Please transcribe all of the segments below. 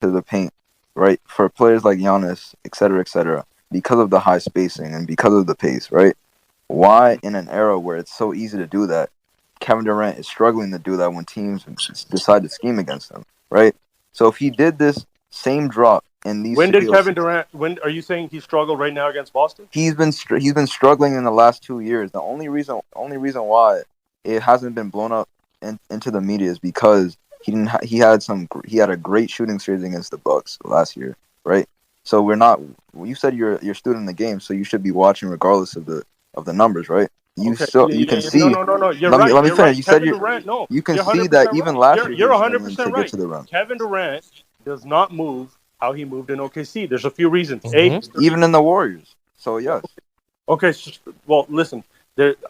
to the paint, right? For players like Giannis, et cetera, because of the high spacing and because of the pace, right? Why, in an era where it's so easy to do that, Kevin Durant is struggling to do that when teams decide to scheme against him, right? So if he did this same drop in these When did Kevin situations, Durant? When are you saying he struggled right now against Boston? he's been struggling in the last 2 years. The only reason why it hasn't been blown up into the media is because he had a great shooting series against the Bucks last year, right? So we're not. You said you're student in the game, so you should be watching regardless of the numbers, right? Okay. You can No, see. no, no, no. You're Let me right. let me You're finish. right. You said Kevin Durant. No, you can you're see that 100% even right. last year he You're was struggling 100% to get right. to the rim. Kevin Durant does not move how he moved in OKC. There's a few reasons. A, Mm-hmm. he's Even in the Warriors. So yes, okay. Well, listen.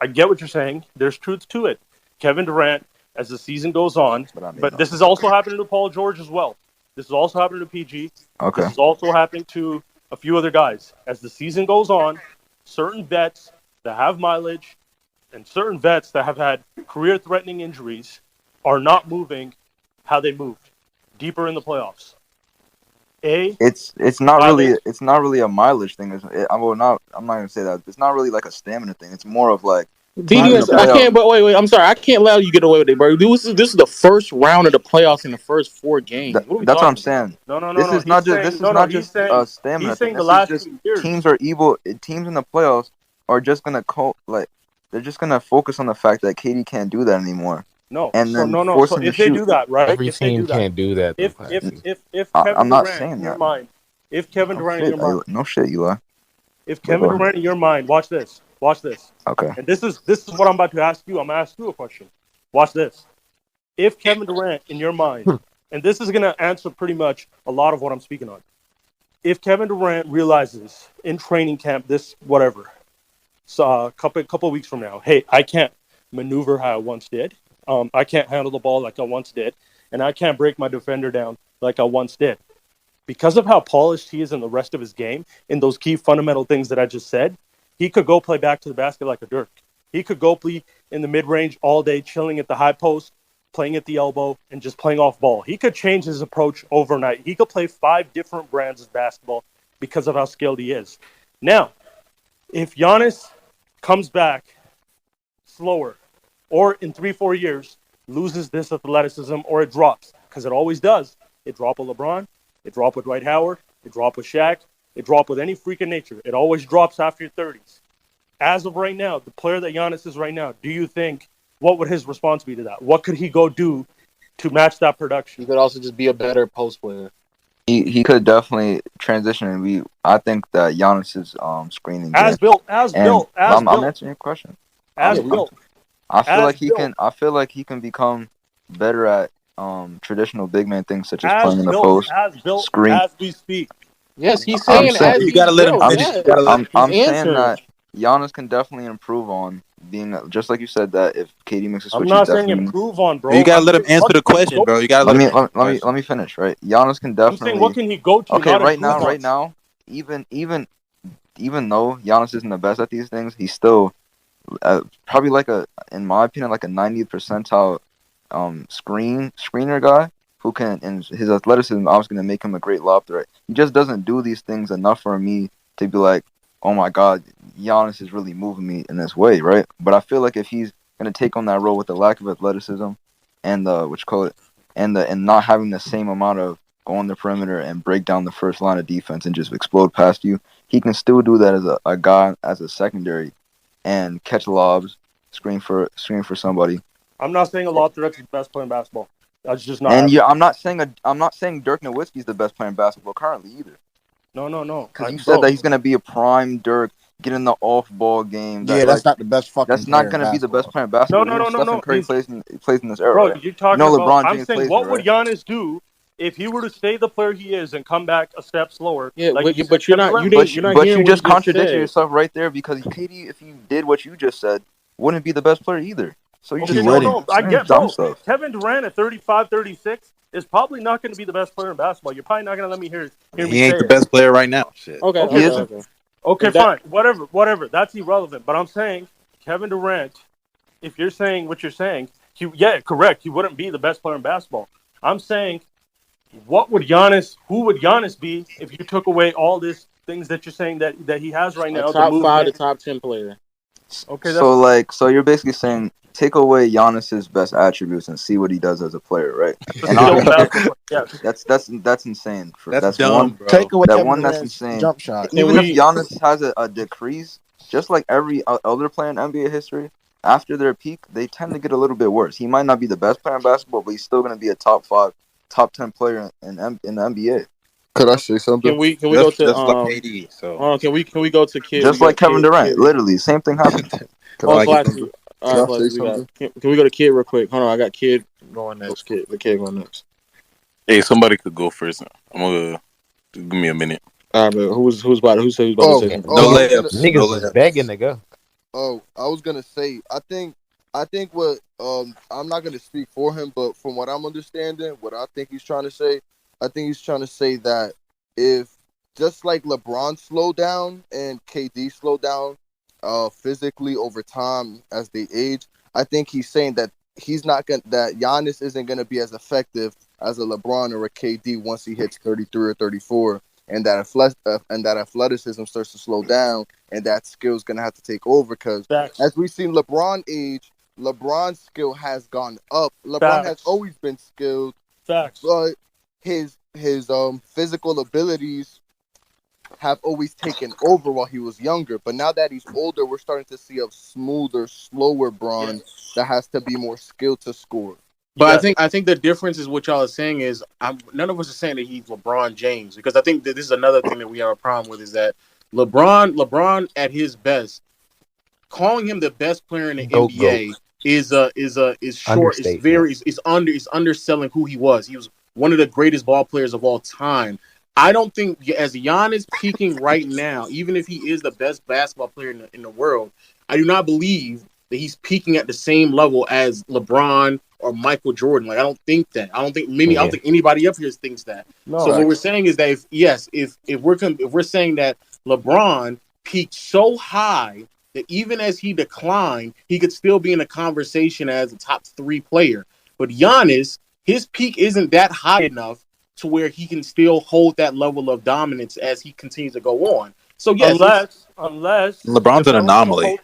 I get what you're saying. There's truth to it. Kevin Durant, as the season goes on, but I mean, but this is also happening to Paul George as well. This is also happening to PG. okay. This is also happening to a few other guys. As the season goes on, certain vets that have mileage and certain vets that have had career-threatening injuries are not moving how they moved deeper in the playoffs. A, mileage. It's not really a mileage thing. I'm not gonna say that. It's not really like a stamina thing. It's more of like teams in the DDS, I playoff. can't. But wait. I'm sorry. I can't allow you to get away with it, bro. This is the first round of the playoffs in the first 4 games. What are we That's what I'm talking about? saying. No, no, no, This no. is not He's just saying no, no. He's a saying stamina thing. the This is last just 2 years. teams are evil. Teams in the playoffs are just gonna they're just gonna focus on the fact that KD can't do that anymore, No, and so then no, no. force So him to if they shoot. do that, right? Every If they team do that, can't do that though, if Classy. I'm Kevin not Durant saying in your that. mind, if Kevin No Durant in shit, your mind, no shit, Eli. if But go Kevin ahead. Durant in your mind, watch this, watch this, Okay. and this is what I'm about to ask you. I'm gonna ask you a question. Watch this. If Kevin Durant in your mind, and this is gonna answer pretty much a lot of what I'm speaking on. If Kevin Durant realizes in training camp this whatever, so a couple weeks from now, hey, I can't maneuver how I once did. I can't handle the ball like I once did, and I can't break my defender down like I once did. Because of how polished he is in the rest of his game, in those key fundamental things that I just said, he could go play back to the basket like a Dirk. He could go play in the mid range all day, chilling at the high post, playing at the elbow, and just playing off ball. He could change his approach overnight. He could play 5 different brands of basketball because of how skilled he is. Now, if Giannis comes back slower, or in 3-4 years loses this athleticism, or it drops, because it always does. It dropped with LeBron, it dropped with Dwight Howard, it dropped with Shaq, it dropped with any freak of nature. It always drops after your 30s. As of right now, the player that Giannis is right now, do you think, what would his response be to that? What could he go do to match that production? You could also just be a better post player. He could definitely transition, and I think that Giannis's screening game. As built, as And built, as I'm built, answering your question. as I'm, I'm built, I feel as like he built, can. I feel like he can become better at traditional big man things such as as playing in the built, post, as built, screen. as we speak. Yes, he's I'm saying saying as You he's gotta let him built. I'm finish. Yes, You gotta let him he's I'm finish. saying answering. that Giannis can definitely improve on being just like you said that if KD makes a I'm switch, he not saying definitely. improve on, You bro. gotta I'm let him saying answer what the can he question, go bro. You to? gotta let him answer the Let question. me finish. Right, Giannis can I'm saying what definitely. can he go to, Okay, not improve on. even though Giannis isn't the best at these things, he's still probably in my opinion, like a 90th percentile screener guy who can, and his athleticism obviously going to make him a great lob threat. He just doesn't do these things enough for me to be like, oh my God, Giannis is really moving me in this way, right? But I feel like if he's going to take on that role with the lack of athleticism and and not having the same amount of go on the perimeter and break down the first line of defense and just explode past you, he can still do that as a guy as a secondary and catch lobs, screen for somebody. I'm not saying a lob threat's the best player in basketball. That's just not And happening. yeah, I'm not saying Dirk Nowitzki's the best player in basketball currently either. No, no, no. Because you said Bro, that he's gonna be a prime Dirk, get in the off ball game. Yeah, that's not the best fucking That's not player in gonna be the best basketball. player in no, basketball. no, You know no, no, Stephen no. Curry plays in this era, Bro, right? you're You talking know about. LeBron I'm James saying, plays what here, would right? Giannis do if he were to stay the player he is and come back a step slower? Yeah, Like you said, but you're Kevin not. You Durant didn't. would. You're not But you hearing what he just just contradicted said. yourself right there because KD, if he did what you just said, wouldn't be the best player either. So you Okay, just He no, wouldn't. no. I saying get, dumb bro. stuff. Kevin Durant at 35, 36 is probably not going to be the best player in basketball. You're probably not going to let me hear me He say ain't the it. best player right now. Shit. Okay, Okay, He okay, isn't. okay. okay, If that fine. Whatever. That's irrelevant. But I'm saying Kevin Durant. If you're saying what you're saying, correct. He wouldn't be the best player in basketball. I'm saying Who would Giannis be if you took away all these things that you're saying that he has right A now? The top 5 to movement. top 10 player. Okay, that's So you're basically saying take away Giannis's best attributes and see what he does as a player, right? a And skilled basketball player. Yes. that's insane. That's That's dumb, one. bro. Take away That Kevin one that's Durant's insane. jump shot. Can Even if we? Giannis has a decrease, just like every other player in NBA history, after their peak, they tend to get a little bit worse. He might not be the best player in basketball, but he's still going to be a top 5, top 10 player in the NBA. Could I say something? Can we go to That's like AD. So hold on, can we go to Kid? We Just like got Kevin Kid. Durant, literally, same thing happened. Could Hold I on, say Classy. something? All Could right, I Classy, say we got. something? Can we go to Kid real quick? Hold on, I got Kid going next. The kid going next. Hey, somebody could go first. I'm gonna give me a minute. All right, but who said who's about to say no something? I was gonna, layups. No Niggas was layups. begging to go. I was gonna say, I think what I'm not gonna speak for him, but from what I'm understanding, what I think he's trying to say, I think he's trying to say that if just like LeBron slowed down and KD slowed down, physically over time as they age, I think he's saying that that Giannis isn't gonna be as effective as a LeBron or a KD once he hits 33 or 34. And that athleticism starts to slow down, and that skill is gonna have to take over. Because Facts. as we've seen LeBron age, LeBron's skill has gone up. LeBron has Facts. always been skilled, Facts. but his physical abilities have always taken over while he was younger. But now that he's older, we're starting to see a smoother, slower Bron that has to be more skilled to score. But I think the difference is what y'all are saying is none of us are saying that he's LeBron James, because I think that this is another thing that we have a problem with, is that LeBron at his best, calling him the best player in the NBA is short. It's underselling who he was. He was one of the greatest ball players of all time. I don't think, as Giannis peaking right now, even if he is the best basketball player in the world, I do not believe that he's peaking at the same level as LeBron or Michael Jordan. Like, I don't think that. I don't think anybody up here thinks that. No. So what we're saying is that if we're saying that LeBron peaked so high that even as he declined, he could still be in a conversation as a top 3 player. But Giannis, his peak isn't that high enough to where he can still hold that level of dominance as he continues to go on. So yes, unless LeBron's an anomaly.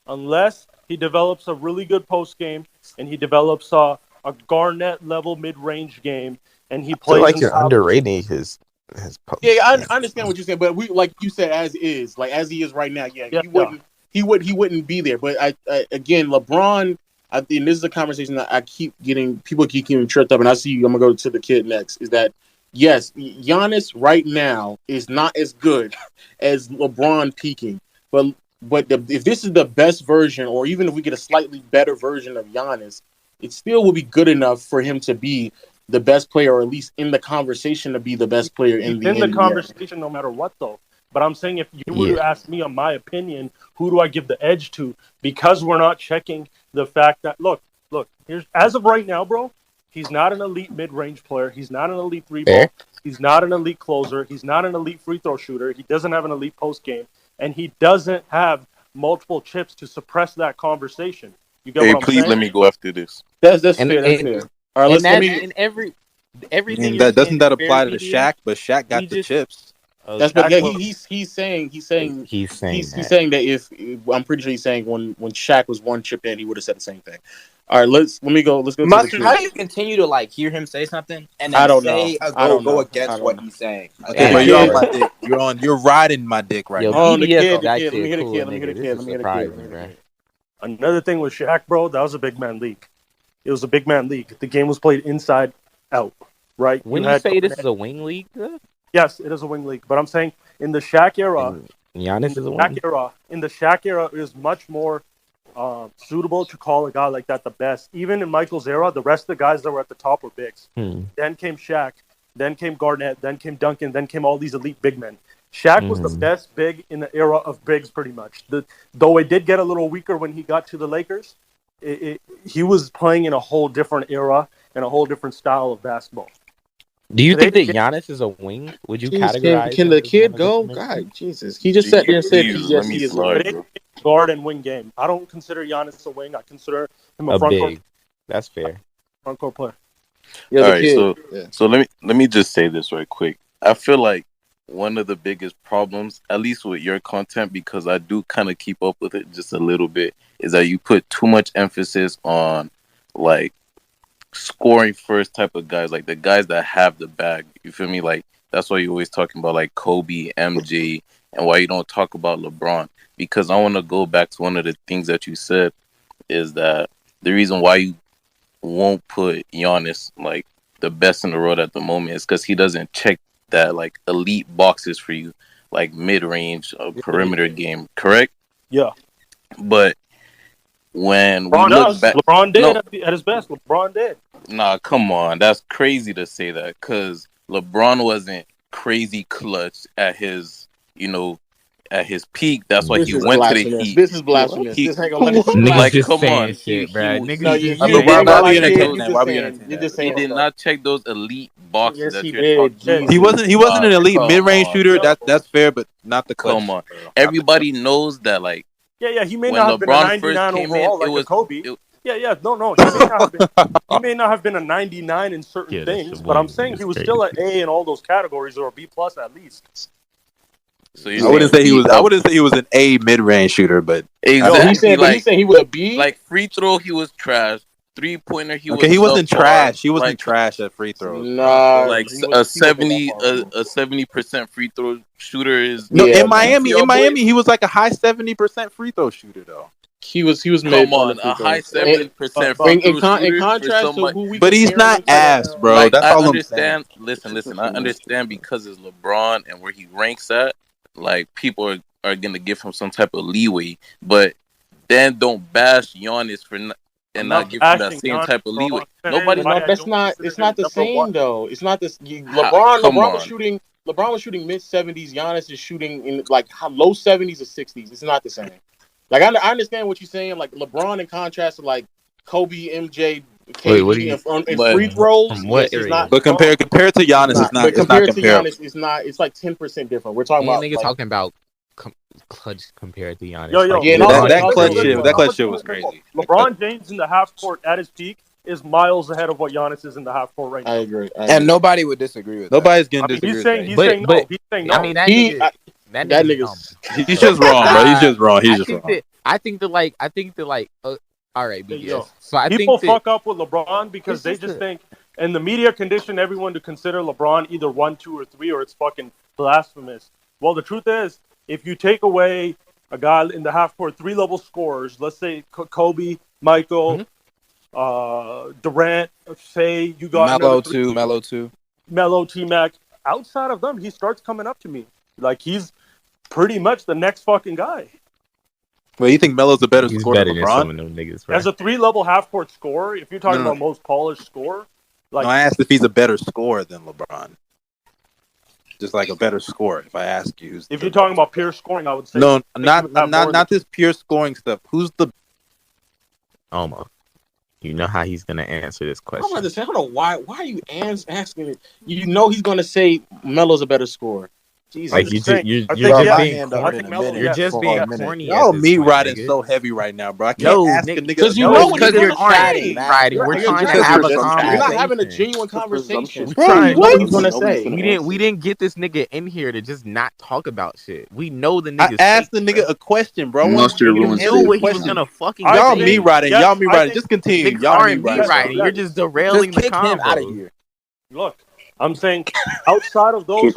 Unless he develops a really good post game and he develops a Garnett level mid range game and he I plays. feel like you're underrating his post. Yeah, I understand what you're saying, but we, like you said, as he is right now, he wouldn't be there. But I again, LeBron, and this is a conversation that people keep getting tripped up, and I see you. I'm gonna go to the kid next. Is that yes, Giannis right now is not as good as LeBron peaking, but if this is the best version, or even if we get a slightly better version of Giannis, it still will be good enough for him to be the best player, or at least in the conversation to be the best player in the NBA. Conversation no matter what, though. But I'm saying if you were to ask me on my opinion, who do I give the edge to? Because we're not checking the fact that, look, here's as of right now, bro, he's not an elite mid-range player. He's not an elite 3-ball. He's not an elite closer. He's not an elite free throw shooter. He doesn't have an elite post game. And he doesn't have multiple chips to suppress that conversation. You get what I'm saying? Let me go after this. That's fair. All right, everything. Doesn't that apply to Shaq? But Shaq got the chips. He's saying that if I'm pretty sure he's saying when Shaq was one chip in, he would have said the same thing. All right, let's go. Mustard, how do you continue to hear him say something and then go against what he's saying? Okay, but you're on my dick. You're riding my dick right now. Oh, the kid. Let me get a kid. Another thing with Shaq, bro, that was a big man league. It was a big man league. The game was played inside out, right? When you say this is a wing league, yes, it is a wing league. But I'm saying in the Shaq era, Giannis is a wing. In the Shaq era, it was much more suitable to call a guy like that the best. Even in Michael's era, the rest of the guys that were at the top were bigs. Then came Shaq, then came Garnett, then came Duncan, then came all these elite big men. Shaq was the best big in the era of bigs, pretty much. Though it did get a little weaker when he got to the Lakers, he was playing in a whole different era and a whole different style of basketball. Do you think that Giannis is a wing? Would you categorize? Can the kid go? God, Jesus! He just sat there and said, "Yes, he is a guard and wing game." I don't consider Giannis a wing. I consider him a front big. court. That's fair. Front court player. Yeah, All as a right, kid. so Yeah. so let me just say this right quick. I feel like one of the biggest problems, at least with your content, because I do kind of keep up with it just a little bit, is that you put too much emphasis on like scoring first type of guys, like the guys that have the bag. You feel me? Like that's why you're always talking about like Kobe, MJ, and why you don't talk about LeBron. Because I want to go back to one of the things that you said is that the reason why you won't put Giannis like the best in the world at the moment is because he doesn't check that like elite boxes for you, like mid range, perimeter game, correct? Yeah. But when we LeBron look does. back, LeBron did no, at his best. LeBron did. nah, come on, that's crazy to say that because LeBron wasn't crazy clutch at his, you know, at his peak. That's why This he is went to the blasphemous. Heat. This is blasphemous. He This ain't gonna let this is Niggas like, just blasphemous. come saying on, shit, bro. No, Niggas you just you he ain't did saying gonna not lie, we check kid. those. entertaining You that? just Why we saying. entertaining You're that? just He saying did stuff. not check those elite boxes Yes, that he you're did. talking Ted, about. He Jesus. wasn't. He wasn't an elite Come mid-range on, shooter. bro. That's fair, but not the Come clutch. on. Bro. Not the clutch. Everybody knows that, like, Yeah. He may when not have been a LeBron first 99 came in, overall it like a was. Kobe. It, Yeah. No. He may not have been. He may not have been a 99 in certain Yeah, that's things, the but I'm wing. saying he Niggas was crazy. still an A in all those categories or a B plus at least. so you're I wouldn't saying say he B was. I up. wouldn't say he was an A mid-range shooter, but I But think. he Exactly. said. But he said he was a B. Like free throw, he was trash. 3-pointer, he Okay, was he wasn't subpar. trash. He wasn't Like, trash at free throws, bro. Nah, like he a wasn't that 70 far from him. a 70% free throw shooter is No, Yeah, in no. Miami, PTR boys. he was like a high 70% free throw shooter, though. He was mid Come on the on, free a high throws. And 70% But free throw in shooter for contrast to somebody. who we But he's comparing not him to right ass, now. bro. Like That's I all I'm saying. understand. Listen. I understand because it's LeBron and where he ranks at. Like people are gonna give him some type of leeway, but then don't bash Giannis for I'm and not not give him that bashing same Giannis, type of bro. leeway. I'm saying Nobody. No, why I that's don't not. consider It's him not the number one. same though. It's not this. How, come LeBron was on. shooting. LeBron was shooting mid 70s. Giannis is shooting in like low 70s or 60s. It's not the same. Like I understand what you're saying. Like LeBron, in contrast to like Kobe, MJ, Wait, what do KD, you and But free throws, from what yes, it's area? not. But Bro, compared to It's Giannis, not. But it's not compared to comparable. Giannis, it's not. It's like 10% different. We're talking And about nigga like talking about clutch compared to Giannis. yo, Like, yeah, and Yeah, also that and clutch listen, shit, listen. that I'm clutch gonna shit keep was it simple. crazy. LeBron James in the half court at his peak is miles ahead of what Giannis is in the half court right I now. agree. And nobody would disagree with that. Nobody's gonna I mean, disagree he's with saying that. but He's saying I no. mean that That nigga's dumb. nigga's He's just wrong, bro. He's just wrong. He's I just think wrong. that all right, Yo, BDS. So I people think that fuck up with LeBron because it's they just just think, and the media condition everyone to consider LeBron either 1, 2, or 3, or it's fucking blasphemous. Well, the truth is, if you take away a guy in the half court 3-level scorers, let's say Kobe, Michael, Durant, say you got another Mellow too. Melo, T-Mac, outside of them, he starts coming up to me. Like, he's pretty much the next fucking guy. Well, you think Melo's a better he's scorer than better than some LeBron? of them niggas, bro. As a 3-level half-court scorer, if you're talking No. about most polished scorer, like, No, I asked if he's a better scorer than LeBron. Just like a better scorer. If I ask you, if you're talking about pure scoring, I would say no, he would have more not this pure scoring stuff. Who's the Almost. You know how he's gonna answer this I'm about question. to say, I don't know why are you asking it? You know he's gonna say Melo's a better scorer. Jesus. Like I'm just saying. I you're think Bro, just yes. my being hand up I corny. in think a Melo, minute You're yes. just for a being minute. corny at y'all this me point, riding nigga. so heavy right now, bro? I can't No, ask a nigga, nigga. Because you no, know it's what he's because you're gonna chatting, say. riding. We're You're trying to Because trying have you're a to. You're not having a conversation. genuine conversation. We Bro, You trying. know what what? he's gonna say. We didn't get this nigga in here to just not talk about shit. We know the I nigga's fake, asked the bro. nigga a question, bro. I wanted Mustard to get him You to ruins knew answer food. his what he was question. gonna fucking I Y'all say. me think riding. yes. Y'all me I riding. think Just continue. Niggas Y'all me aren't me riding, yes, bro. riding. You're yes. just Just derailing the kick him out of convo. here. Look, I'm saying outside of those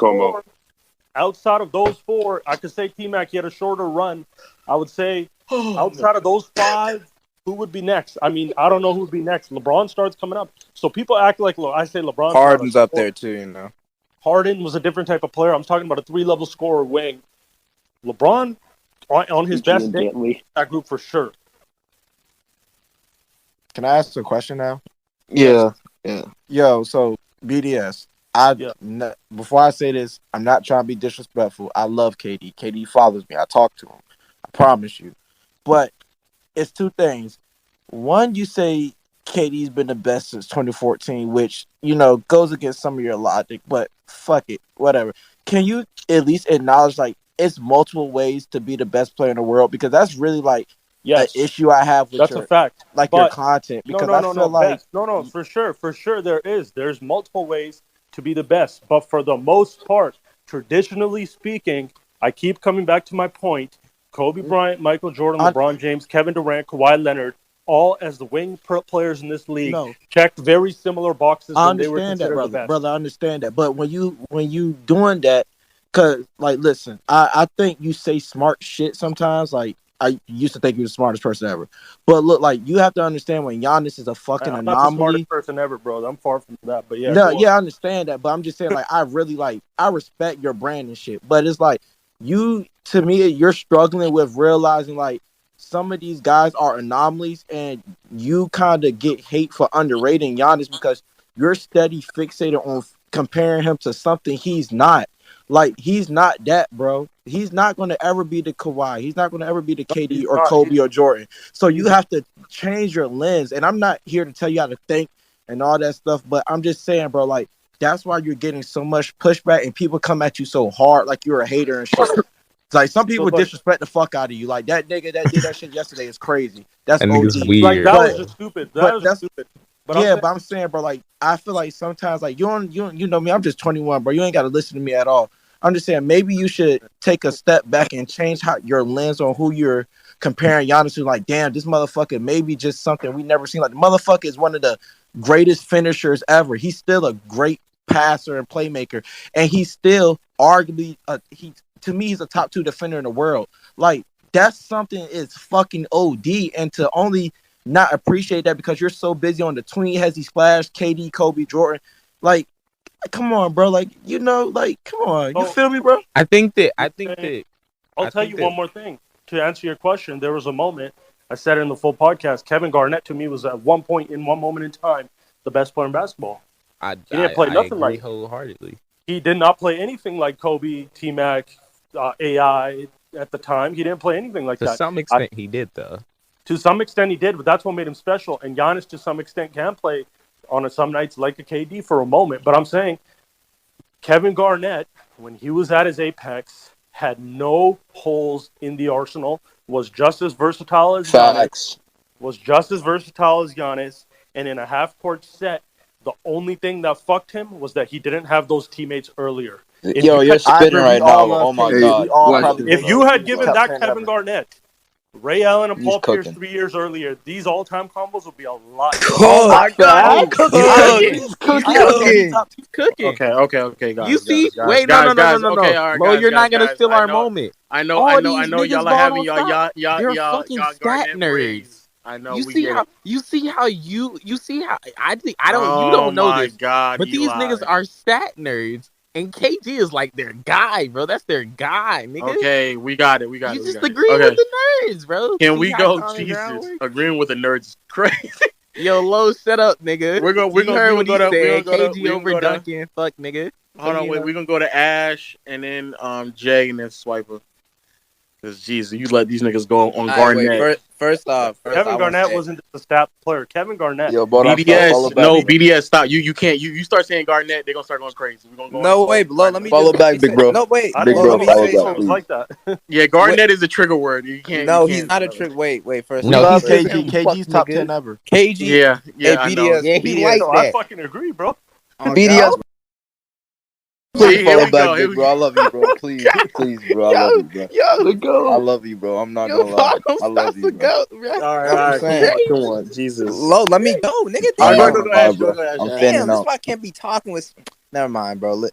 four, I could say T-Mac he had a shorter run. I would say outside of those 5, who would be next? I mean, I don't know who would be next. LeBron starts coming up, so people act like I say LeBron's not Harden's a up scorer. there too, you know. Harden was a different type of player. I'm talking about a 3-level scorer wing. LeBron on his best day, that group for sure. Can I ask a question now? Yeah. Yo, so BDS. Before I say this, I'm not trying to be disrespectful. I love KD. KD follows me. I talk to him. I promise you. But it's two things. One, you say KD's been the best since 2014, which, goes against some of your logic, but fuck it. Whatever. Can you at least acknowledge, like, it's multiple ways to be the best player in the world? Because that's really, like, Yes, issue I have with that's a your fact. your But content no, because no, I no, feel no. like Best. No, no. For sure, there is. There's multiple ways to be the best. But for the most part, traditionally speaking, I keep coming back to my point. Kobe Bryant, Michael Jordan, I LeBron James, Kevin Durant, Kawhi Leonard, all as the wing players in this league, no, checked very similar boxes I when they were understand that, considered the brother. best. Brother, I understand that. But when you doing that, cause like listen, I think you say smart shit sometimes. Like I used to think you're the smartest person ever. But look, like you have to understand when Giannis is a fucking I'm not the anomaly. smartest person ever, bro. I'm far from that. But yeah, No, go on. yeah, I understand that, but I'm just saying, like, I really like, I respect your brand and shit, but it's like, to me, you're struggling with realizing like some of these guys are anomalies, and you kind of get hate for underrating Giannis because you're steady fixated on comparing him to something he's not. Like, he's not that, bro. He's not going to ever be the Kawhi. He's not going to ever be the KD He's or not. Kobe or Jordan. So you He's have to change your lens. And I'm not here to tell you how to think and all that stuff. But I'm just saying, bro, like that's why you're getting so much pushback and people come at you so hard, like you're a hater and shit. It's like some so people look, disrespect the fuck out of you. Like that nigga that did that shit yesterday is crazy. That's That nigga's OD. like weird, that was But just bro. stupid. That but was just that's stupid. But I'm yeah, saying, but I'm saying, bro, like I feel like sometimes like you know me, I'm just 21, bro. You ain't gotta listen to me at all. I'm just saying maybe you should take a step back and change how your lens on who you're comparing Giannis to. Like, damn, this motherfucker maybe just something we never seen. Like the motherfucker is one of the greatest finishers ever. He's still a great passer and playmaker, and he's still arguably he to me he's a top 2 defender in the world. Like that's something is fucking OD, and to only not appreciate that because you're so busy on the tween Hezzy Splash, KD, Kobe, Jordan. Like, come on, bro. Like, you know, like, come on. You so feel me, bro? I think that you're saying, I'll I tell think you that one more thing to answer your question. There was a moment I said in the full podcast. Kevin Garnett to me was at one point in one moment in time the best player in basketball. I He didn't play I nothing agree like. wholeheartedly. He did not play anything like Kobe, T Mac, AI at the time. He didn't play anything like To that. some extent, he did though. To some extent, he did, but that's what made him special. And Giannis, to some extent, can play on some nights like a KD for a moment. But I'm saying Kevin Garnett, when he was at his apex, had no holes in the arsenal, was just as versatile as Giannis, Facts. and in a half-court set, the only thing that fucked him was that he didn't have those teammates earlier. If Yo, you you're had, I spitting agree. We right all now. love Oh my Hey, KD. We God. all watch probably this, if think you bro. he's had the given top that 10 Kevin ever. Garnett Ray Allen and He's Paul Pierce cooking. 3 years earlier, these all-time combos would be a lot different. Oh Cook. my God, he's Facts. cooking. He's I Cook. agree. cooking. He's He's I agree. cooking. cooking. He's top. He's cooking. Okay, You guys, see? Wait, no, no, no, no, no, Okay, no. all right, Mo, you're not gonna guys. steal our moment. All I these know. Y'all niggas are going having on stop. They're fucking y'all stat Garnett nerds. praise. I know, You we see get how it. you see how I think I don't you Oh don't know my this, God, but these niggas Eli. are stat nerds, and KG is like their guy, bro. That's their guy, nigga. Okay, we got it. You We just got it. agreeing with Okay, the nerds, bro. can See we how go? common ground Jesus, works? agreeing with the nerds is crazy. Yo, Low, shut up, nigga. You We heard gonna what go he to said. KG we gonna over go to. Duncan. Fuck, nigga. So, Hold on, you wait. know. We're gonna go to Ash and then Jay and then Swiper. Cause Jesus, you let these niggas go on All right, wait. Garnett. First off, Kevin I want to Garnett say, wasn't just a stat player. Kevin Garnett. Yo, Bodon, stop. Follow BDS, back, no, bro. BDS, stop. You can't. You start saying Garnett, they're gonna start going crazy. We're gonna go on a no, slow wait, Lo, let me timeline. just Follow back, big say, bro. no, wait, I Big didn't Lo, even let bro, know me my follow say back, intro was something. please. like that. Yeah, Wait, Garnett is a trigger word. no, he's can't. not a trick. Wait. First No, We off, he love says first, KG. you fuck KG's top 10 nigga. ever. KG, Yeah, hey, I know. BDS, Yeah, he like Yo, I that. fucking agree, bro. on BDS, God, please Here follow we back, go. Here big we bro. go. I love you, bro. Please, please, bro. I Yo, love you, bro. yo, The I goat. love you, bro. I'm not yo, gonna lie. Bottom I love stop you, the bro. goat, bro. All right, that's what I'm come saying. on, Jesus. Lo, let me go, nigga. I'm All right, not Damn, gonna go lie, Ash. bro. Go Ash. I'm Ash. fanning damn. This is out. why I can't be talking with. Never mind, bro.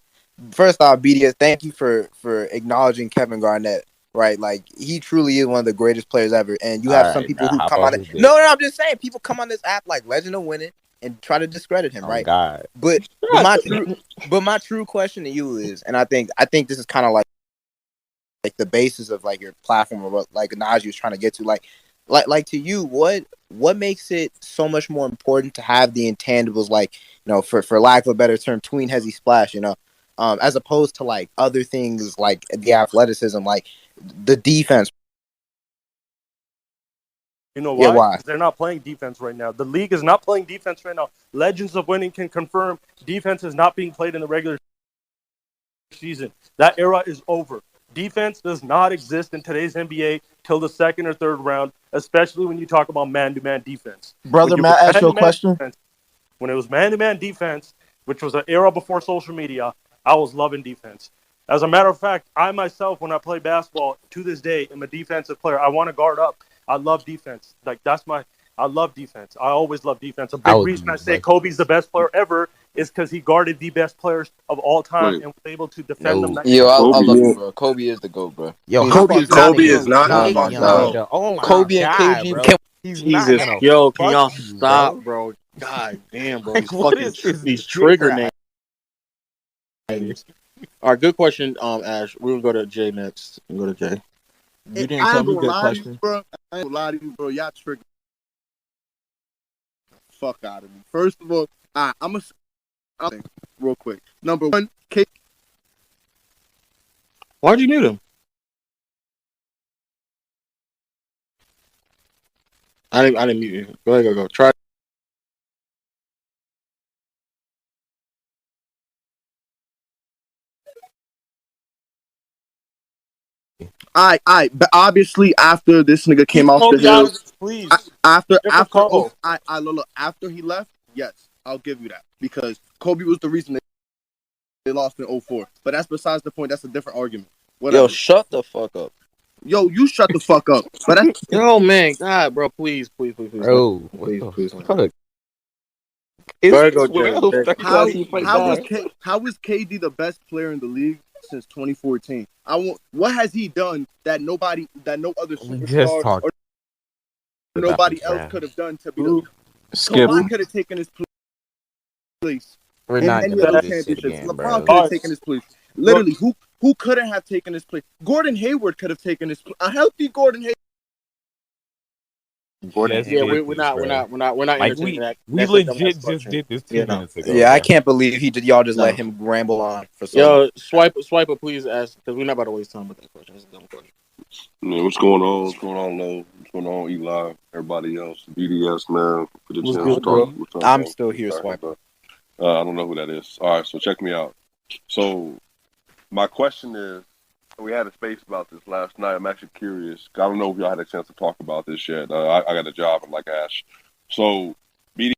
First off, BDS, thank you for acknowledging Kevin Garnett. Right, like he truly is one of the greatest players ever. And you have All some right, people now who hop come off on it. his dick. No, I'm just saying, people come on this app like Legend of Winning and try to discredit him, Oh right? God. But my true question to you is, and I think this is kind of like the basis of like your platform or what like Najee was trying to get to, like to you, what makes it so much more important to have the intangibles, like, you know, for lack of a better term, tween Hezzy Splash, you know, as opposed to like other things like the athleticism, like the defense. You know Yeah, why? why? Because they're not playing defense right now. The league is not playing defense right now. Legends of Winning can confirm defense is not being played in the regular season. That era is over. Defense does not exist in today's NBA till the second or third round, especially when you talk about man-to-man defense. Brother, When may you I ask you a man-to-man question? defense, when it was man-to-man defense, which was an era before social media, I was loving defense. As a matter of fact, I myself, when I play basketball, to this day, am a defensive player. I want to guard up. I love defense. I love defense. I always love defense. A I big would reason I say like Kobe's the best player ever is because he guarded the best players of all time Wait. and was able to defend them no. night Yo, and day. I Kobe. love you, bro. Kobe is the GOAT, bro. Yo, Please how don't. about this Kobe nigga is not Oh the my hate fucking on God. GOAT. the oh my Kobe and god, KG. bro. He's not Jesus, gonna yo, can fuck y'all you, stop, bro. bro? God damn, bro. Like, These what fucking is this these dick trigger ride? names. All right, good question, Ash. We're gonna go to Jay next. We'll go to Jay. You didn't I tell ain't me gonna good lie to you, question. bro. I ain't gonna lie to you, bro. Y'all trigger the fuck out of me. First of all, I'm a think real quick. Number one, Why'd you mute him? I didn't mute you. Go ahead, go. Try. But obviously after this nigga came Keep off the Kobe out of hills, this, please. after Different combo. look, after he left, yes, I'll give you that because Kobe was the reason they lost in '04. But that's besides the point. That's a different argument. Whatever. Yo, shut the fuck up. Yo, you shut the fuck up. But that's Yo, man, God, bro, please. Bro, what Please. the fuck? Go It's ahead, go, Jay. 12 Jay. seconds how left. He play how is back. KD the best player in the league since 2014? What has he done that no other We just superstar talked or about nobody this, else man. could have done to be the Skip. Kawhi could have taken his place We're in not any gonna of do those this shit championships. again, LeBron bro. could have Alright. taken his place. Literally, who couldn't have taken his place? Gordon Hayward could have taken his place. A healthy Gordon Hayward. Just Yeah, did we're this, not bro. Like, Like entertaining that. we That's a legit dumbass just question. did this 2 Yeah, no. minutes ago. Yeah, I bro. can't believe y'all just No. let him ramble on for so long. Yo, swipe it, please, ask because we're not about to waste time with that question. That's a dumb question. Man, what's going on? What's going on, Lo? What's going on, Eli? Everybody else, BDS, man. For the What's chance good, to bro? talk. What's up, I'm man? still here, Sorry, Swiper. I don't know who that is. All right, so check me out. So my question is, we had a space about this last night. I'm actually curious. I don't know if y'all had a chance to talk about this yet. I got a job. I'm like Ash. So BDS,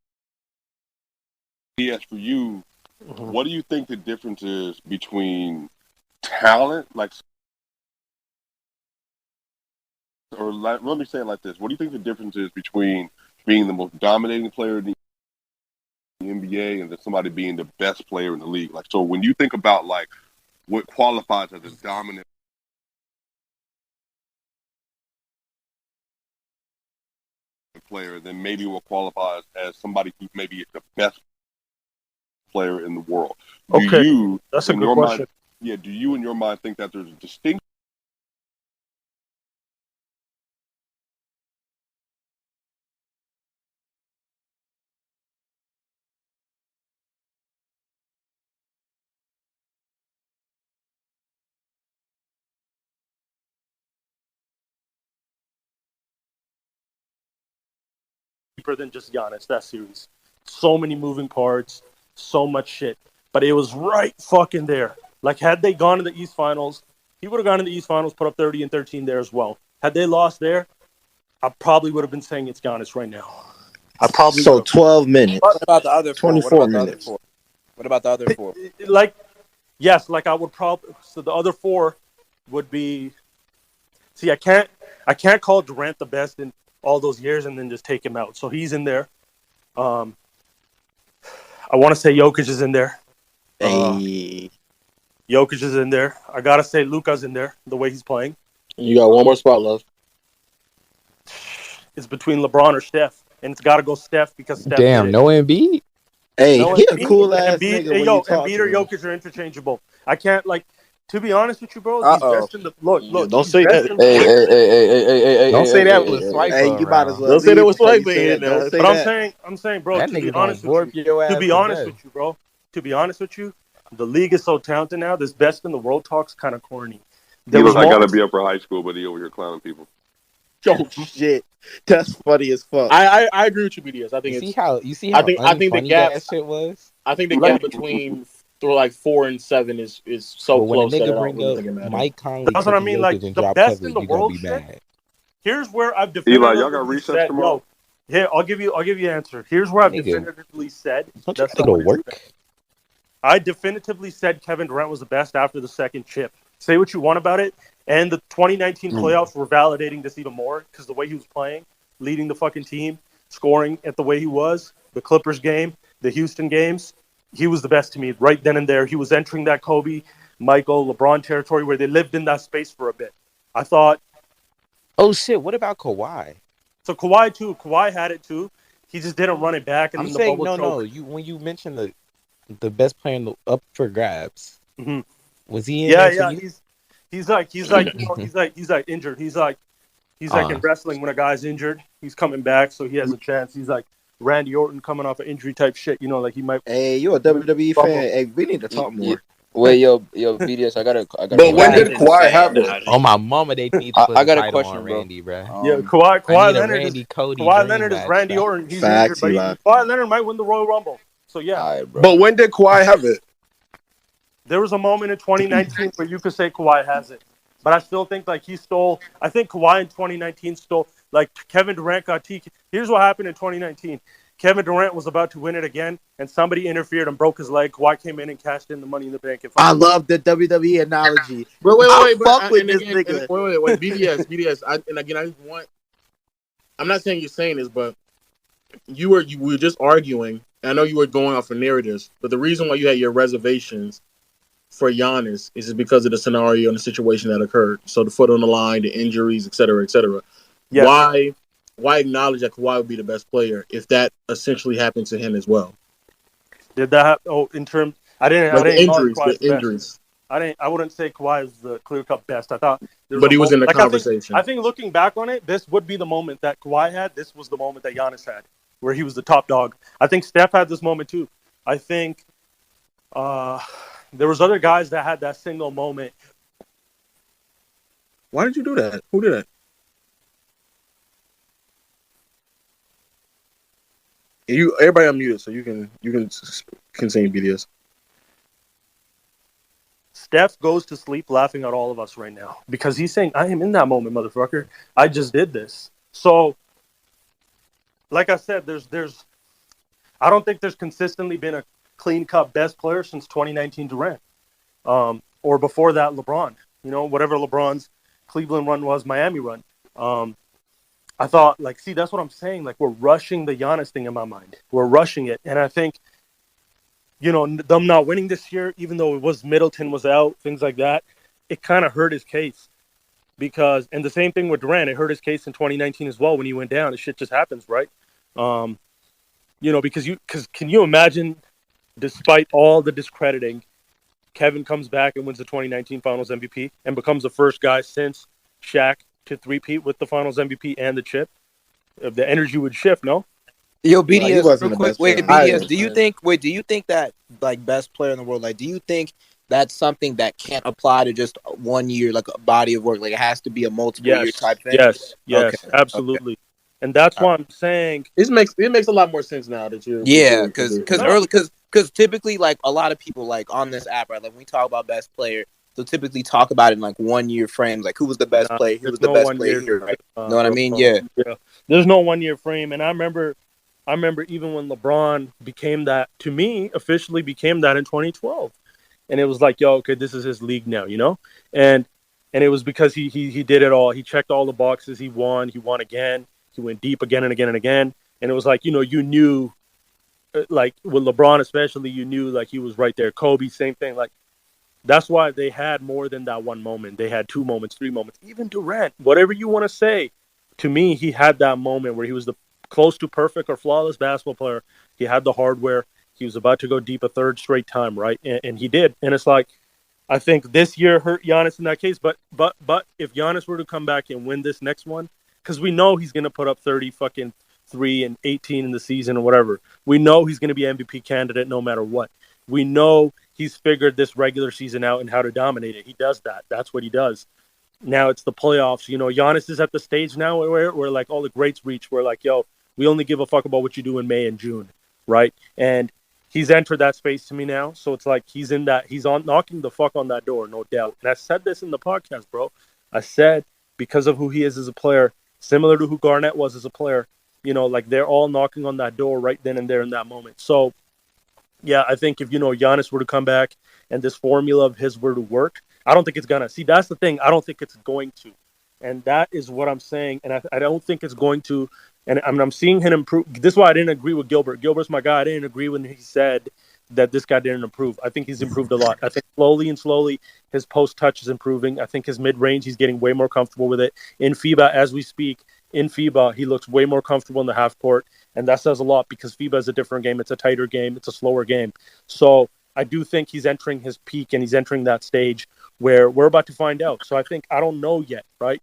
for you, what do you think the difference is between talent, let me say it like this. What do you think the difference is between being the most dominating player in the NBA and then somebody being the best player in the league? Like, so when you think about like what qualifies as a dominant player, then maybe what qualifies as somebody who maybe is the best player in the world. Okay, that's a in good your question. mind, do you in your mind think that there's a distinction Deeper than just Giannis, that series. So many moving parts, so much shit. But it was right fucking there. Like, had they gone to the East Finals, he would have gone to the East Finals, put up 30 and 13 there as well. Had they lost there, I probably would have been saying it's Giannis right now. I probably So would have. 12 minutes. What about the other four? 24 minutes. What about the other four? Like, yes, like I would probably. So the other four would be. See, I can't call Durant the best in all those years and then just take him out. So he's in there. I want to say Jokic is in there. Hey. Jokic is in there. I gotta say Luka's in there. The way he's playing, You got one more spot left. it's between LeBron or Steph, and it's gotta go Steph because Steph Damn, did it. no Embiid. Hey, No, he a cool ass Embiid, nigga when yo, you talk Embiid to or him. Jokic are interchangeable. I can't like. To be honest with you, bro, he's Uh-oh. best in the look. Don't He's say best that. in the Don't say that with Hey, Swiper you might as around. well Don't say that leave with before you Swipe in say here that. now. Don't say But that. I'm saying, bro. That To be nigga gonna honest with warp you, your to ass be to honest death. with you, bro. To be honest with you, the league is so talented now. This best in the world talk's kind of corny. he There was looks like gotta moments. be up for high school, but he over here clowning people. Oh, shit. That's funny as fuck. I agree with you, BDS. I think You it's. see how I think the unfunny gap. that shit was? I think the Like, gap between like 4 and 7 is so But when a close that I nigga don't bring really up think it matters. Mike Conley That's what I catching mean. Like Jokic and the drop best in coverage, the you gonna world be shit. mad. Here's where I've Eli, y'all got definitively recess said, tomorrow? here, I'll give you an answer. Here's where I've Nigga, definitively said don't you that gotta go someone to is the work? best. I definitively said Kevin Durant was the best after the second chip. Say what you want about it, and the 2019 playoffs were validating this even more because the way he was playing, leading the fucking team, scoring at the way he was, the Clippers game, the Houston games, he was the best to me right then and there. He was entering that Kobe, Michael, LeBron territory where they lived in that space for a bit. I thought, Oh shit, what about Kawhi? so Kawhi too. Kawhi had it too. He just didn't run it back, and I'm then the saying bubble no. choke. You when you mentioned the best player in the, up for grabs, Mm-hmm. was he in Yeah, there for yeah. you? He's like he's injured. He's like in wrestling when a guy's injured, he's coming back, so he has a chance. He's like Randy Orton coming off an injury type shit. You know, like he might. Hey, you a WWE fan? Hey, we need to talk more. Wait, yo, BDS, I got a But question. when That did is Kawhi insane. have it? On my mama, they need to put I a got a title question, on bro. Randy, bruh. Yeah, I Kawhi need a Leonard Randy Cody Kawhi dream Leonard is match, Randy bruh. Orton. He's Facts, injured, Eli. but Kawhi Leonard might win the Royal Rumble. So yeah, All right, bro. But when did Kawhi have it? there was a moment in 2019 where you could say Kawhi has it, but I still think like he stole. I think Kawhi in 2019 stole. Like Kevin Durant got TK. Here's what happened in 2019. Kevin Durant was about to win it again, and somebody interfered and broke his leg. Kawhi came in and cashed in the Money in the Bank. I love the WWE analogy. But I fuck with this again, nigga. Wait, BDS. I'm not saying you're saying this, but you were just arguing. And I know you were going off of narratives, but the reason why you had your reservations for Giannis is just because of the scenario and the situation that occurred. So the foot on the line, the injuries, et cetera, et cetera. Yes. Why acknowledge that Kawhi would be the best player if that essentially happened to him as well? Did that happen? Oh, in terms, I didn't The acknowledge injuries, Kawhi's the best. injuries. I wouldn't say Kawhi is the clear-cut best. I thought there But a he was in the like, conversation. I think looking back on it, this would be the moment that Kawhi had. This was the moment that Giannis had, where he was the top dog. I think Steph had this moment too. I think there was other guys that had that single moment. Why did you do that? Who did that? Everybody unmuted, so you can continue, BDS. Steph goes to sleep laughing at all of us right now because he's saying, I am in that moment, motherfucker. I just did this. So, like I said, I don't think there's consistently been a clean-cut best player since 2019 Durant. Or before that, LeBron. You know, whatever LeBron's Cleveland run was, Miami run. I thought, like, see, that's what I'm saying. Like, we're rushing the Giannis thing in my mind. We're rushing it. And I think, you know, them not winning this year, even though it was Middleton was out, things like that, it kind of hurt his case. Because, and the same thing with Durant, it hurt his case in 2019 as well when he went down. This shit just happens, right? You know, because can you imagine, despite all the discrediting, Kevin comes back and wins the 2019 Finals MVP and becomes the first guy since Shaq to three-peat with the Finals MVP and the chip? The energy would shift, no? Yo, he BDS, wasn't real the quick. best Wait, player. BDS, do you think that like best player in the world, like do you think that's something that can't apply to just 1 year, like a body of work? Like it has to be a multiple year type thing? Yes, Okay. absolutely. And that's why I'm saying It makes a lot more sense now that you. Yeah, because typically like a lot of people like on this app, right? Like when we talk about best player, they'll typically talk about it in like 1 year frames, like who was the best player, who was the best player here, right? Know what I mean? Yeah. There's no 1 year frame, and I remember even when LeBron became that, to me, officially became that in 2012, and it was like, yo, okay, this is his league now, you know, and it was because he did it all. He checked all the boxes. He won again. He went deep again and again and again. And it was like, you know, you knew, like with LeBron especially, you knew like he was right there. Kobe, same thing. Like that's why they had more than that one moment. They had 2 moments, 3 moments. Even Durant, whatever you want to say, to me, he had that moment where he was the close to perfect or flawless basketball player. He had the hardware. He was about to go deep a third straight time, right? And he did. And it's like, I think this year hurt Giannis in that case. But if Giannis were to come back and win this next one, because we know he's going to put up 30 fucking 3 and 18 in the season or whatever. We know he's going to be MVP candidate no matter what. We know he's figured this regular season out and how to dominate it. He does that. That's what he does. Now it's the playoffs. You know, Giannis is at the stage now where like all the greats reach. We're like, yo, we only give a fuck about what you do in May and June, right? And he's entered that space to me now. So it's like he's on knocking the fuck on that door, no doubt. And I said this in the podcast, bro. I said because of who he is as a player, similar to who Garnett was as a player, like they're all knocking on that door right then and there in that moment. So, yeah, I think if, Giannis were to come back and this formula of his were to work, I don't think it's gonna. See, that's the thing. I don't think it's going to. And that is what I'm saying. And I don't think it's going to. And I'm seeing him improve. This is why I didn't agree with Gilbert. Gilbert's my guy. I didn't agree when he said that this guy didn't improve. I think he's improved a lot. I think slowly his post touch is improving. I think his mid range, he's getting way more comfortable with it. In FIBA, as we speak, he looks way more comfortable in the half court. And that says a lot because FIBA is a different game. It's a tighter game. It's a slower game. So I do think he's entering his peak and he's entering that stage where we're about to find out. So I don't know yet, right?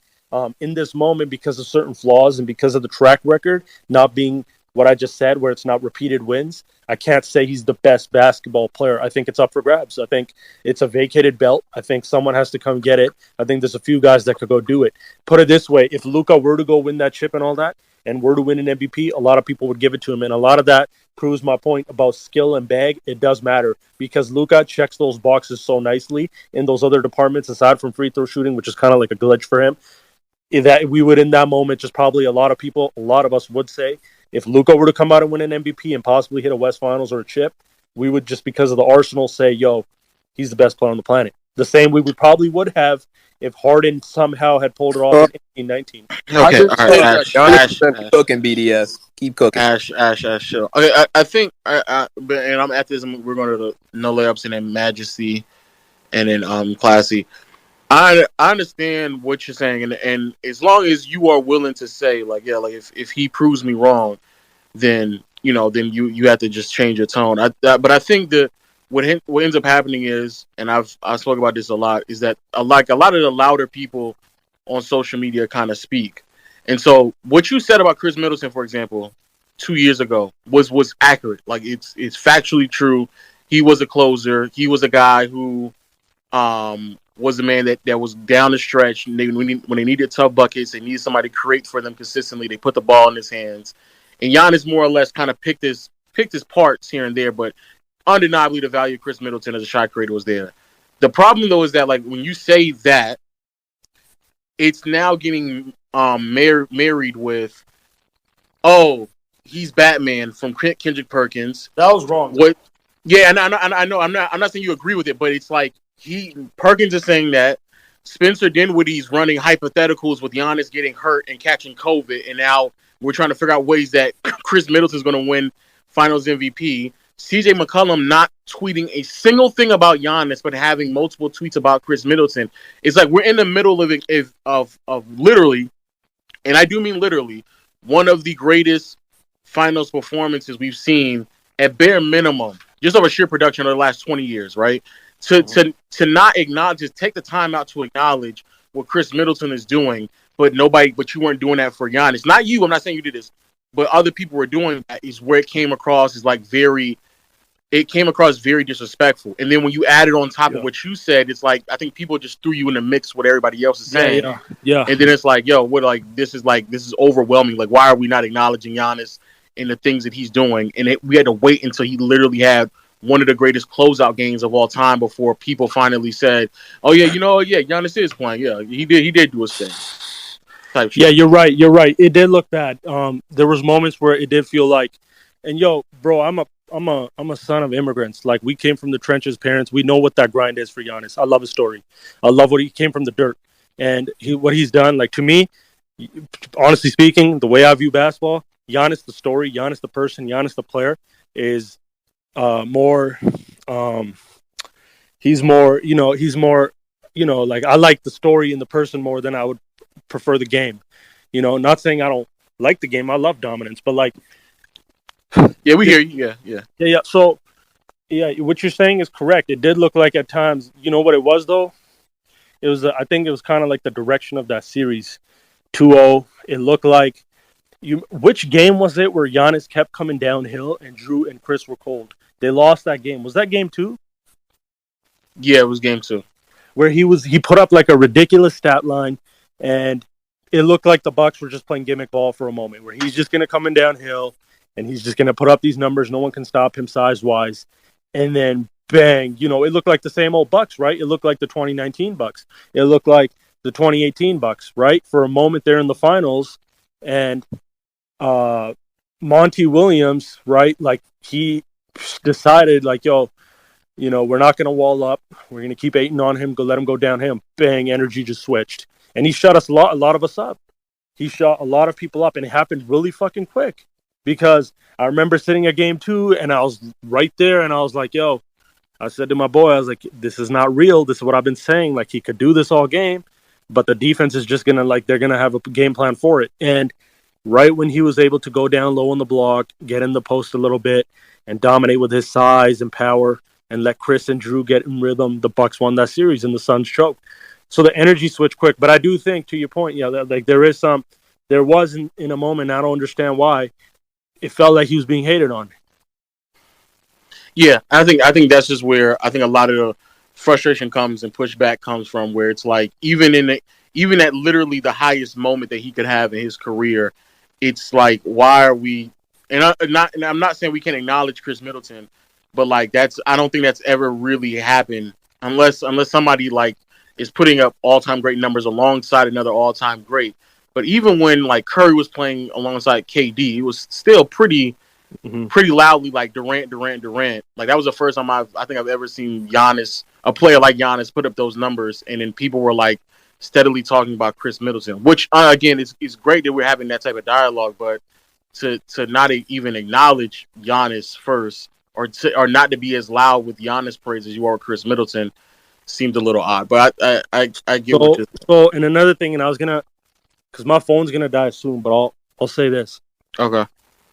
In this moment, because of certain flaws and because of the track record not being what I just said, where it's not repeated wins, I can't say he's the best basketball player. I think it's up for grabs. I think it's a vacated belt. I think someone has to come get it. I think there's a few guys that could go do it. Put it this way, if Luka were to go win that chip and all that, and were to win an MVP, a lot of people would give it to him. And a lot of that proves my point about skill and bag. It does matter because Luka checks those boxes so nicely in those other departments, aside from free throw shooting, which is kind of like a glitch for him. That we would in that moment, just probably a lot of us would say, if Luka were to come out and win an MVP and possibly hit a West Finals or a chip, we would just because of the Arsenal say, yo, he's the best player on the planet. The same we probably would have if Harden somehow had pulled it off in 18-19. Okay, all right, Ash, Keep cooking, BDS. Keep cooking. Ash, chill. Okay, I think, and I'm at this, we're going to the no layups and then Majesty and then Classy. I understand what you're saying, and as long as you are willing to say, like, yeah, like if he proves me wrong, then you have to just change your tone. But I think that what ends up happening is, and I've spoken about this a lot, is that a lot of the louder people on social media kind of speak, and so what you said about Chris Middleton, for example, 2 years ago was accurate. Like it's factually true. He was a closer. He was a guy who was a man that was down the stretch. When they needed tough buckets, they needed somebody to create for them consistently. They put the ball in his hands. And Giannis more or less kind of picked his parts here and there, but undeniably the value of Chris Middleton as a shot creator was there. The problem, though, is that like when you say that, it's now getting married with, oh, he's Batman from Kendrick Perkins. That was wrong. What? Yeah, and I know. I'm not saying you agree with it, but it's like Perkins is saying that Spencer Dinwiddie's running hypotheticals with Giannis getting hurt and catching COVID, and now we're trying to figure out ways that Chris Middleton's going to win Finals MVP. CJ McCollum not tweeting a single thing about Giannis, but having multiple tweets about Chris Middleton. It's like we're in the middle of literally, and I do mean literally, one of the greatest Finals performances we've seen at bare minimum, just over sheer production over the last 20 years, right? To not acknowledge, just take the time out to acknowledge what Chris Middleton is doing, but you weren't doing that for Giannis. Not you, I'm not saying you did this, but other people were doing that is where it came across as like very disrespectful. And then when you add it on top of what you said, it's like, I think people just threw you in the mix with everybody else is saying. Yeah. And then it's like, yo, this is overwhelming. Like, why are we not acknowledging Giannis and the things that he's doing? And we had to wait until he literally had one of the greatest closeout games of all time before people finally said, "Oh yeah, Giannis is playing. Yeah, he did do his thing." Type shit. Yeah, you're right. It did look bad. There was moments where it did feel like, and yo, bro, I'm a son of immigrants. Like we came from the trenches, parents. We know what that grind is for Giannis. I love his story. I love what he came from the dirt, and what he's done. Like to me, honestly speaking, the way I view basketball, Giannis the story, Giannis the person, Giannis the player is. He's more like I like the story and the person more than I would prefer the game. Not saying I don't like the game. I love dominance, but like, yeah, we hear you. Yeah. So, yeah, what you're saying is correct. It did look like at times, you know what it was though? It was, I think it was kind of like the direction of that series, 2-0. It looked like which game was it where Giannis kept coming downhill and Drew and Chris were cold? They lost that game. Was that game 2? Yeah, it was game 2. Where he put up like a ridiculous stat line, and it looked like the Bucks were just playing gimmick ball for a moment, where he's just gonna come in downhill, and he's just gonna put up these numbers. No one can stop him size wise, and then bang, it looked like the same old Bucks, right? It looked like the 2019 Bucks. It looked like the 2018 Bucks, right? For a moment there in the finals, and Monty Williams, right? Like he decided, like, yo, we're not going to wall up. We're going to keep hating on him. Let him go down him. Bang, energy just switched. And he shut a lot of us up. He shut a lot of people up, and it happened really fucking quick. Because I remember sitting at game 2, and I was right there, and I was like, yo, I said to my boy, I was like, this is not real. This is what I've been saying. Like, he could do this all game, but the defense is just going to, they're going to have a game plan for it. And right when he was able to go down low on the block, get in the post a little bit, and dominate with his size and power, and let Chris and Drew get in rhythm, the Bucks won that series, and the Suns choked. So the energy switched quick. But I do think, to your point, there was in a moment, I don't understand why, it felt like he was being hated on. Yeah, I think that's just where I think a lot of the frustration comes and pushback comes from, where it's like even at literally the highest moment that he could have in his career, it's like, why are we? And I'm not saying we can't acknowledge Chris Middleton, but like I don't think that's ever really happened unless somebody like is putting up all-time great numbers alongside another all-time great. But even when like Curry was playing alongside KD, it was still pretty loudly like Durant. Like that was the first time I think I've ever seen a player like Giannis, put up those numbers, and then people were like steadily talking about Chris Middleton, which again is great that we're having that type of dialogue, but to not even acknowledge Giannis first, or not to be as loud with Giannis praise as you are with Chris Middleton, seemed a little odd. But I get what you're saying. So, and another thing, and I was gonna, because my phone's gonna die soon, but I'll say this. Okay.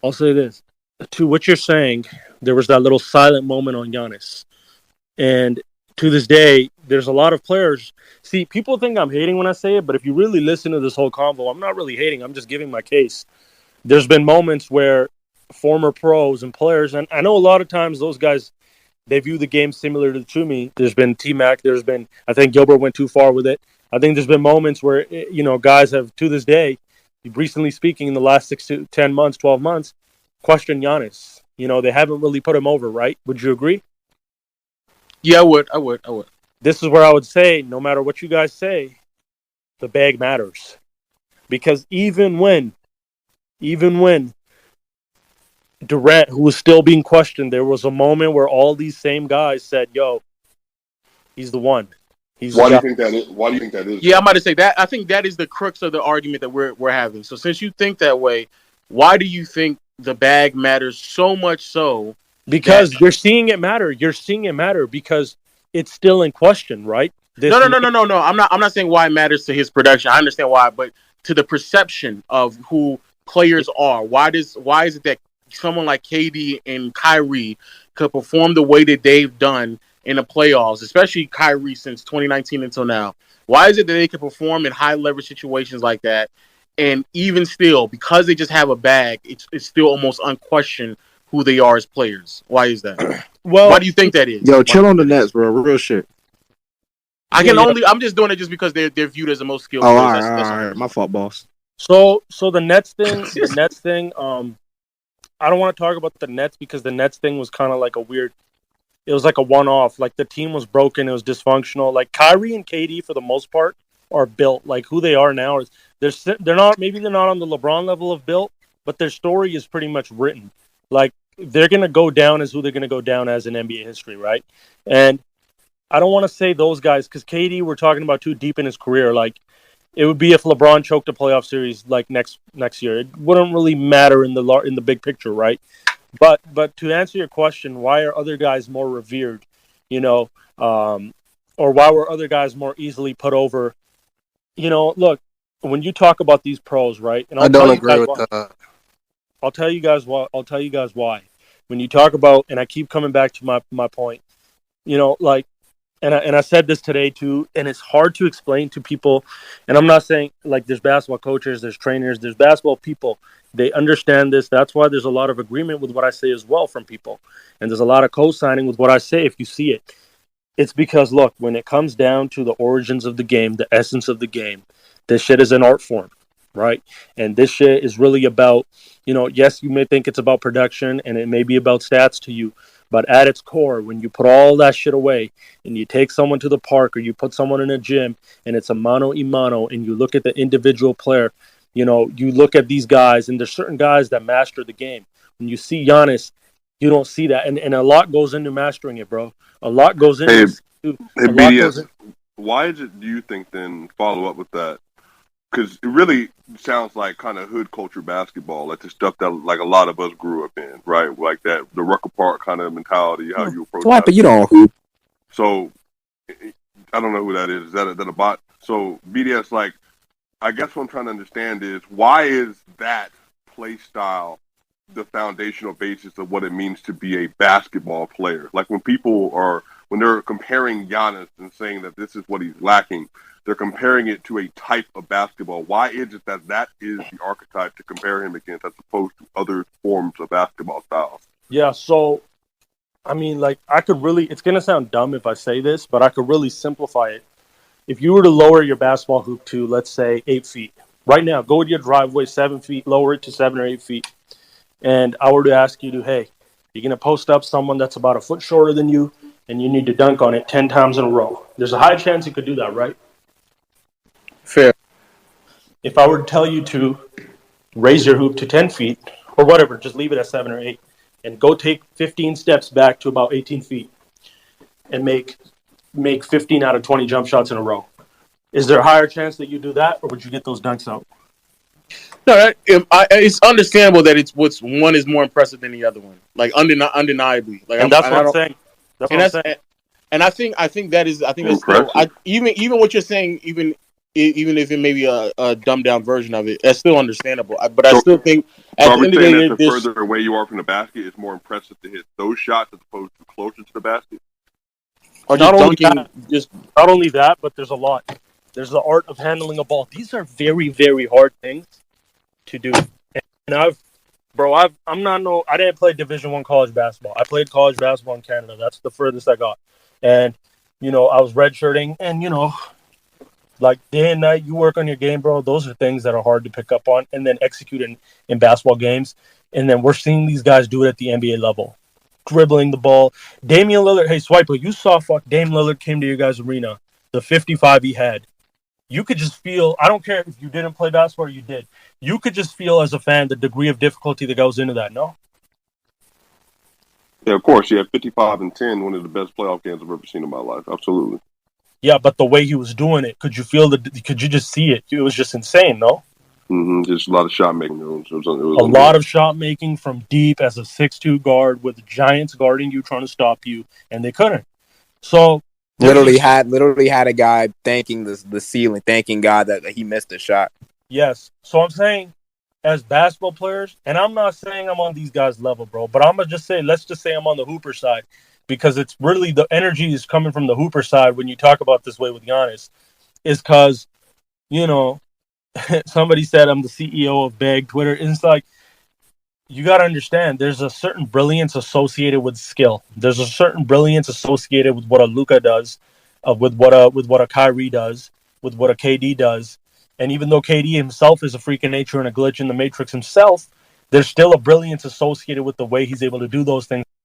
I'll say this. To what you're saying, there was that little silent moment on Giannis, and to this day, there's a lot of players. See, people think I'm hating when I say it, but if you really listen to this whole convo, I'm not really hating. I'm just giving my case. There's been moments where former pros and players, and I know a lot of times those guys, they view the game similar to me. There's been T-Mac. I think Gilbert went too far with it. I think there's been moments where, guys have, to this day, recently speaking, in the last 6 to 10 months, 12 months, questioned Giannis. They haven't really put him over, right? Would you agree? Yeah, I would. This is where I would say, no matter what you guys say, the bag matters. Because even when Durant, who was still being questioned, there was a moment where all these same guys said, yo, he's the one. Why do you think that is? Yeah, I'm about to say that. I think that is the crux of the argument that we're having. So since you think that way, why do you think the bag matters so much so? Because you're seeing it matter. You're seeing it matter because it's still in question, right? No. I'm not saying why it matters to his production. I understand why, but to the perception of who players are. Why is it that someone like KD and Kyrie could perform the way that they've done in the playoffs, especially Kyrie since 2019 until now? Why is it that they can perform in high leverage situations like that, and even still, because they just have a bag, it's still almost unquestioned who they are as players? Why is that? Well, why do you think that is? Yo, chill on the Nets, bro. Real shit. I'm just doing it just because they're viewed as the most skilled. Oh, players. all That's right. My fault, boss. So the Nets thing, I don't want to talk about the Nets because the Nets thing was kind of like it was like a one-off. Like the team was broken, it was dysfunctional. Like Kyrie and KD, for the most part, are built. Like who they are now is they're not on the LeBron level of built, but their story is pretty much written. Like they're gonna go down as who they're gonna go down as in NBA history, right? And I don't want to say those guys because KD, we're talking about too deep in his career. Like it would be if LeBron choked a playoff series like next year. It wouldn't really matter in the big picture, right? But to answer your question, why are other guys more revered, or why were other guys more easily put over? Look, when you talk about these pros, right? And I don't agree with that. I'll tell you guys why. When you talk about, and I keep coming back to my point, and I said this today too, and it's hard to explain to people. And I'm not saying like there's basketball coaches, there's trainers, there's basketball people. They understand this. That's why there's a lot of agreement with what I say as well from people. And there's a lot of co-signing with what I say if you see it. It's because, look, when it comes down to the origins of the game, the essence of the game, this shit is an art form. right? And this shit is really about, yes, you may think it's about production and it may be about stats to you, but at its core, when you put all that shit away and you take someone to the park or you put someone in a gym and it's a mano a mano and you look at the individual player, you look at these guys and there's certain guys that master the game. When you see Giannis, you don't see that. And a lot goes into mastering it, bro. A lot goes into it. Hey, A lot goes BDS, why is it, do you think, then, follow up with that? Because it really sounds like kind of hood culture basketball, like the stuff that like a lot of us grew up in, right? Like that, the Rucker Park kind of mentality, how you approach Swipe, that. you don't hoop. So, I don't know who that is. Is that a bot? So, BDS, like, I guess what I'm trying to understand is why is that play style the foundational basis of what it means to be a basketball player? Like when they're comparing Giannis and saying that this is what he's lacking, they're comparing it to a type of basketball. Why is it that is the archetype to compare him against as opposed to other forms of basketball styles? Yeah, so I mean, like, it's going to sound dumb if I say this, but I could really simplify it. If you were to lower your basketball hoop to, let's say, 8 feet, right now, go to your driveway 7 feet, lower it to 7 or 8 feet, and I were to ask you to, hey, you're going to post up someone that's about a foot shorter than you, and you need to dunk on it 10 times in a row. There's a high chance you could do that, right? Fair. If I were to tell you to raise your hoop to 10 feet, or whatever, just leave it at 7 or 8, and go take 15 steps back to about 18 feet and make 15 out of 20 jump shots in a row. Is there a higher chance that you do that, or would you get those dunks out? No, it's understandable that one is more impressive than the other one, like undeniably. Like, And that's what I'm saying. That's what I'm saying. And I think that's still, even what you're saying, even if it may be a dumbed down version of it, that's still understandable. But I still think at So the are we end of saying the that day, the further away you are from the basket, it's more impressive to hit those shots as opposed to closer to the basket? or Not just only dunking, that, not only that, but there's a lot. There's the art of handling a ball. These are very, very hard things to do. And I didn't play Division I college basketball. I played college basketball in Canada. That's the furthest I got. And I was redshirting, and like day and night, you work on your game, bro. Those are things that are hard to pick up on and then execute in basketball games. And then we're seeing these guys do it at the NBA level, dribbling the ball. Damian Lillard, hey, Swiper, you saw Dame Lillard came to your guys' arena, the 55 he had. You could just feel, I don't care if you didn't play basketball or you did, you could just feel as a fan the degree of difficulty that goes into that, no? Yeah, of course. Yeah, 55-10, one of the best playoff games I've ever seen in my life. Absolutely. Yeah, but the way he was doing it, could you just see it? It was just insane, no? Mm-hmm. Just a lot of shot making. It was a lot of shot making from deep as a 6'2" guard with giants guarding you, trying to stop you, and they couldn't. So literally had a guy thanking the ceiling, thanking God that he missed a shot. Yes. So I'm saying, as basketball players, and I'm not saying I'm on these guys' level, bro, but I'm gonna just say, let's just say I'm on the Hooper side, because it's really the energy is coming from the Hooper side when you talk about this way with Giannis, is because somebody said I'm the CEO of Bag Twitter. And it's like, you got to understand, there's a certain brilliance associated with skill. There's a certain brilliance associated with what a Luka does, with what a Kyrie does, with what a KD does. And even though KD himself is a freak of nature and a glitch in the matrix himself, there's still a brilliance associated with the way he's able to do those things